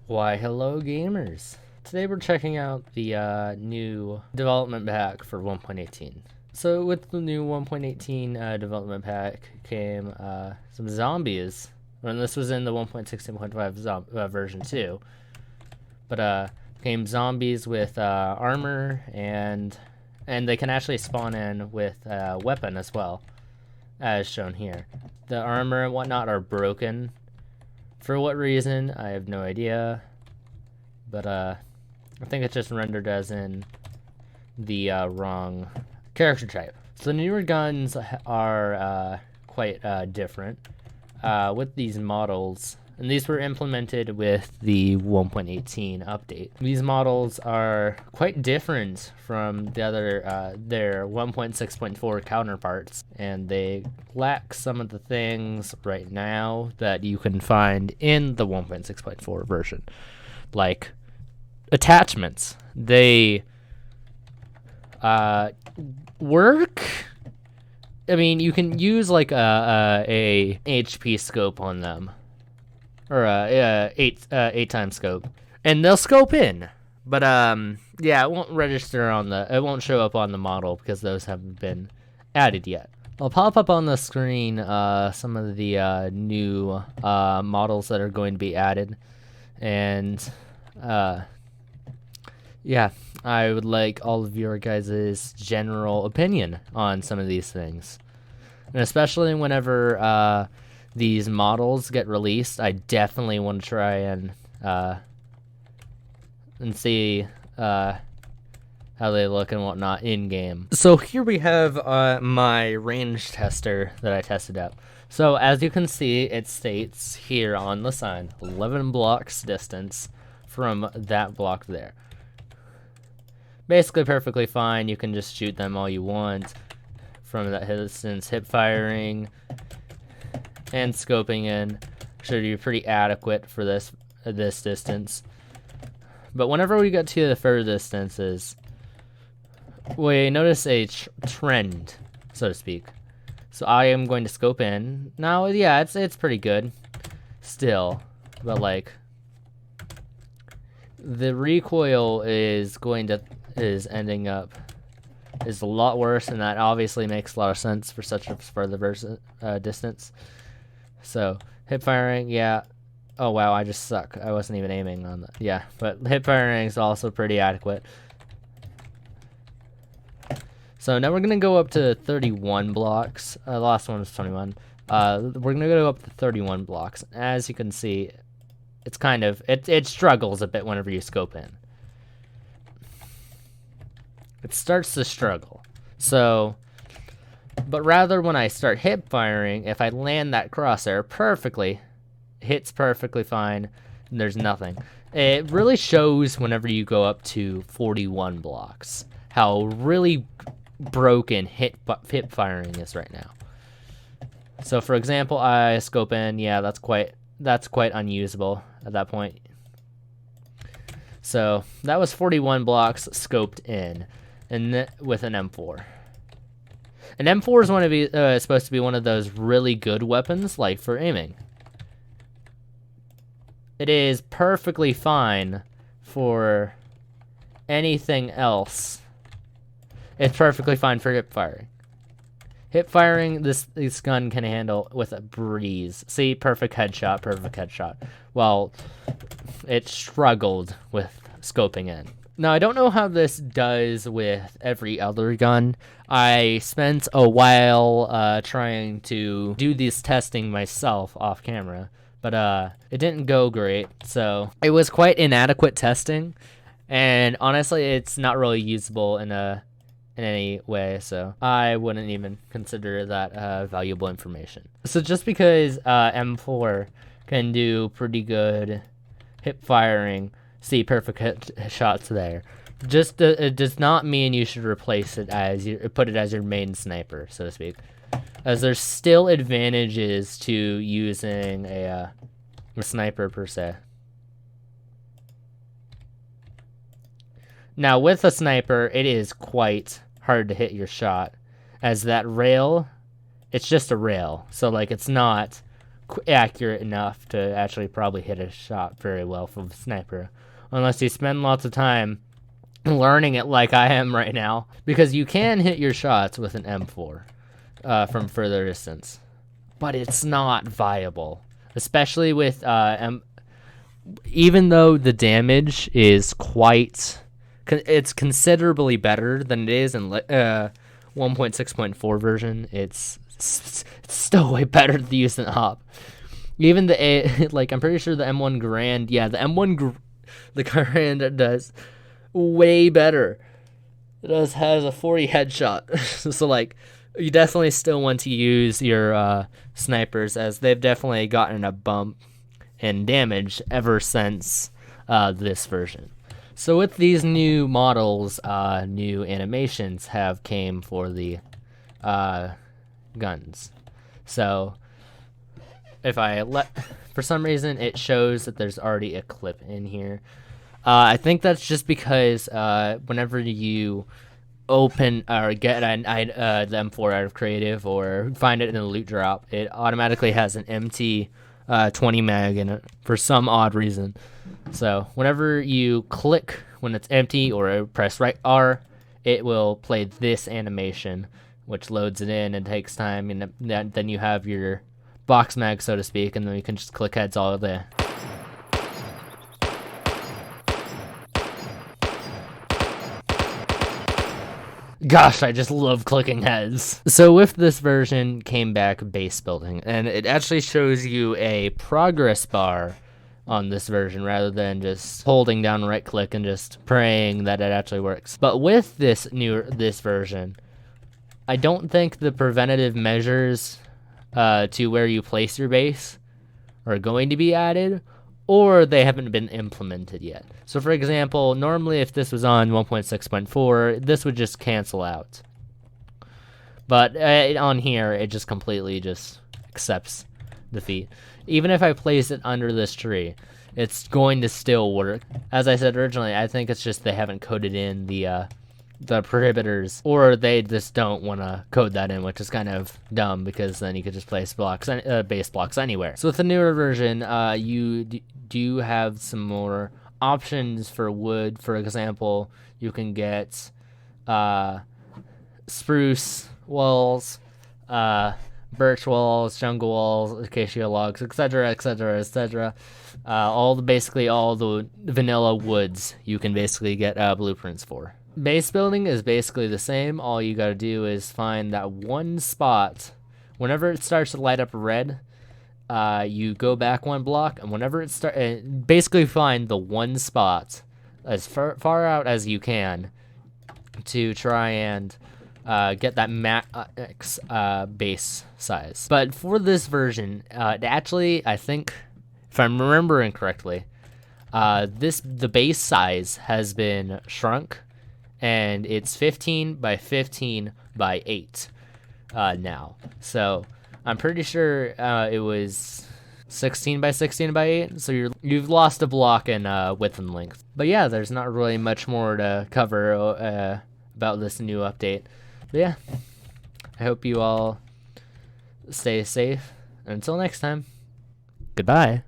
Why, hello gamers! Today we're checking out the new development pack for 1.18. So with the new 1.18 development pack came some zombies. And this was in the 1.16.5 version too. But came zombies with armor and they can actually spawn in with a weapon as well, as shown here. The armor and whatnot are broken. For what reason, I have no idea. But I think it's just rendered as in the wrong character type. So the newer guns are quite different with these models. And these were implemented with the 1.18 update. These models are quite different from the other their 1.6.4 counterparts, and they lack some of the things right now that you can find in the 1.6.4 version, like attachments. They work. I mean, you can use like a HP scope on them, or eight times scope, and they'll scope in. But yeah, it won't register on it won't show up on the model because those haven't been added yet. I'll pop up on the screen some of the new models that are going to be added, and yeah, I would like all of your guys' general opinion on some of these things. And especially whenever these models get released, I definitely want to try and see how they look and whatnot in game. So here we have my range tester that I tested out. So as you can see, it states here on the sign 11 blocks distance from that block there. Basically perfectly fine. You can just shoot them all you want from that distance. Hip firing and scoping in should be pretty adequate for this distance. But whenever we get to the further distances, we notice a trend, so to speak. So I am going to scope in. Now, yeah, it's pretty good still, but like the recoil is ending up is a lot worse, and that obviously makes a lot of sense for such a further distance. So hip firing, yeah. Oh wow, I just suck. I wasn't even aiming on that. Yeah, but hip firing is also pretty adequate. So now we're gonna go up to 31 blocks. The last one was 21. We're gonna go up to 31 blocks. As you can see, it's kind of it struggles a bit whenever you scope in. It starts to struggle. So, but rather when I start hip firing, if I land that crosshair perfectly, hits perfectly fine, and there's nothing. It really shows whenever you go up to 41 blocks how really broken hip firing is right now. So for example, I scope in, yeah, that's quite unusable at that point. So that was 41 blocks scoped in, and with an M4. An M4 is supposed to be one of those really good weapons, like for aiming. It is perfectly fine for anything else. It's perfectly fine for hip firing. Hip firing, this gun can handle with a breeze. See, perfect headshot. Well, it struggled with scoping in. Now, I don't know how this does with every other gun. I spent a while trying to do this testing myself off camera, but it didn't go great. So it was quite inadequate testing, and honestly, it's not really usable in any way, so I wouldn't even consider that valuable information. So just because M4 can do pretty good hip firing, see perfect shots there, just it does not mean you should replace it put it as your main sniper, so to speak, as there's still advantages to using a sniper per se. Now with a sniper, it is quite hard to hit your shot, as that rail, it's just a rail, so like it's not accurate enough to actually probably hit a shot very well from a sniper, unless you spend lots of time learning it like I am right now, because you can hit your shots with an M4 from further distance, but it's not viable, especially with even though the damage is it's considerably better than it is in 1.6.4 version. It's still way better to use than op. Even I'm pretty sure the M1 Garand, the Garand does way better. It has a 40 headshot. So like, you definitely still want to use your snipers, as they've definitely gotten a bump in damage ever since this version. So with these new models, new animations have came for the guns. So if for some reason it shows that there's already a clip in here. I think that's just because whenever you open or get the M4 out of creative or find it in a loot drop, it automatically has an empty 20 mag in it for some odd reason. So whenever you click when it's empty or press right R, it will play this animation, which loads it in and takes time, and then you have your box mag, so to speak, and then you can just click heads all there. Gosh, I just love clicking heads. So with this version came back base building, and it actually shows you a progress bar on this version rather than just holding down right click and just praying that it actually works. But with this version, I don't think the preventative measures to where you place your base are going to be added, or they haven't been implemented yet. So for example, normally if this was on 1.6.4, this would just cancel out. But on here, it just completely just accepts defeat. Even if I place it under this tree, it's going to still work. As I said originally, I think it's just they haven't coded in the prohibitors, or they just don't want to code that in, which is kind of dumb, because then you could just place base blocks anywhere. So with the newer version, you do have some more options for wood. For example, you can get spruce walls, birch walls, jungle walls, acacia logs, etc., etc., etc. Basically all the vanilla woods you can basically get blueprints for. Base building is basically the same. All you gotta do is find that one spot. Whenever it starts to light up red, you go back one block, and whenever it basically find the one spot as far out as you can to try and get that max base size. But for this version, actually, I think, if I'm remembering correctly, the base size has been shrunk, and it's 15 by 15 by 8 now. So I'm pretty sure it was 16 by 16 by 8. So you've lost a block in width and length. But yeah, there's not really much more to cover about this new update. But yeah, I hope you all stay safe. And until next time, goodbye.